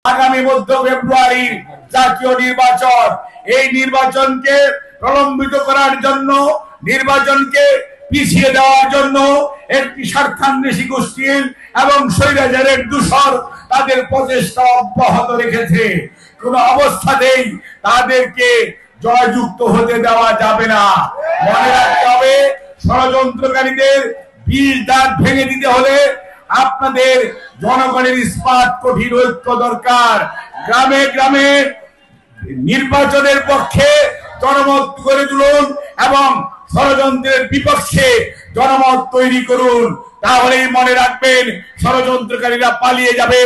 আগামী মধ্য ফেব্রুয়ারির জাতীয় নির্বাচন, এই নির্বাচনকে প্রলম্বিত করার জন্য, নির্বাচনকে পিছিয়ে দেওয়ার জন্য একটি স্বার্থান্বেষী গোষ্ঠীর এবং স্বৈরাচারের দূষর তাদের প্রচেষ্টা অব্যাহত রেখেছে। কোন অবস্থাতেই তাদেরকে জয়যুক্ত হতে দেওয়া যাবে না। মনে রাখতে হবে, ষড়যন্ত্রকারীদের বিষ দাঁত ভেঙে দিতে হলে আপনাদের জনগণের ইস্পাত কঠিন ঐক্য দরকার। গ্রামে গ্রামে নির্বাচনের পক্ষে জনমত গড়ে তুলুন এবং ষড়যন্ত্রের বিপক্ষে জনমত তৈরি করুন। তাহলেই মনে রাখবেন, ষড়যন্ত্রকারীরা পালিয়ে যাবে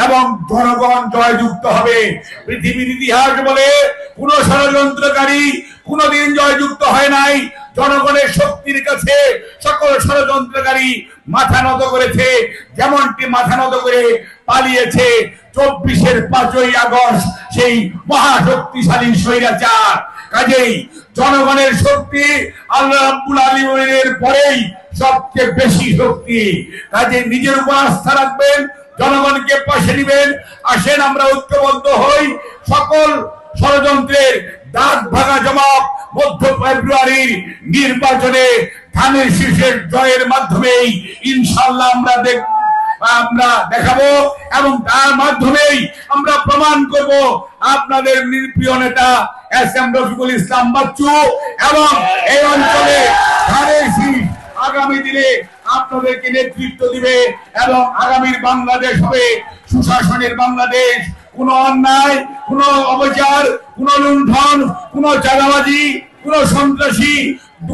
এবং জনগণ জয়যুক্ত হবে। পৃথিবীর ইতিহাস বলে কোন ষড়যন্ত্রকারী কোনদিন জয়যুক্ত হয় নাই। জনগণের শক্তির কাছে সকল ষড়যন্ত্রকারী মাথা নত করেছে, যেমনটি মাথা নত করে পালিয়েছে 24-এর 5ই আগস্ট সেই মহাশক্তিশালী স্বৈরাচার। কাজেই জনগণের শক্তি আল্লাহ রাব্বুল আলামিনের পরেই সবচেয়ে বেশি শক্তি। কাজে নিজের উপর আস্থা রাখবেন, জনগণকে পাশে নিবেন। আসেন আমরা ঐক্যবদ্ধ হই, সকল ষড়যন্ত্রের দাঁত ভাঙা জবাব মধ্য ফেব্রুয়ারির নির্বাচনে ধানের শীষের জয়ের মাধ্যমেই ইনশাআল্লাহ আমরা দেখাবো এবং তার মাধ্যমেই আমরা প্রমাণ করব আপনাদের প্রিয় নেতা এস.এম. রফিকুল ইসলাম বাচ্চু এবং এই অঞ্চলে ধানের শীষ আগামী দিনে আপনাদেরকে নেতৃত্ব দিবে এবং আগামীর বাংলাদেশ হবে সুশাসনের বাংলাদেশ। কোন অন্যায়, কোন অবিচার, কোন লুণ্ঠন, কোন চাঁদাবাজি, কোন সন্ত্রাসী,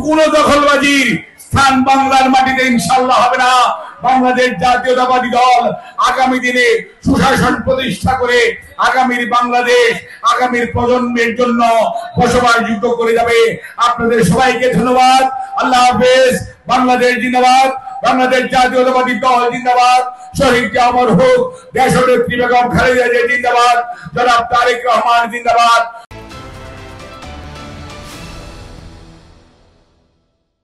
কোন দখলবাজির স্থান বাংলার মাটিতে ইনশাআল্লাহ হবে না। বাংলাদেশ জাতীয়তাবাদী দল আগামী দিনে সুশাসন প্রতিষ্ঠা করে আগামীর বাংলাদেশ আগামীর প্রজন্মের জন্য বসবাসযোগ্য করে যাবে। আপনাদের সবাইকে ধন্যবাদ। আল্লাহ হাফেজ। বাংলাদেশ জিন্দাবাদ। বাংলাদেশ জাতীয়তাবাদী দল জিন্দাবাদ। শহীদ অমর হোক দেশনেত্রী বেগম খালেদা জিয়া জিন্দাবাদ। জনাব তারেক রহমান জিন্দাবাদ।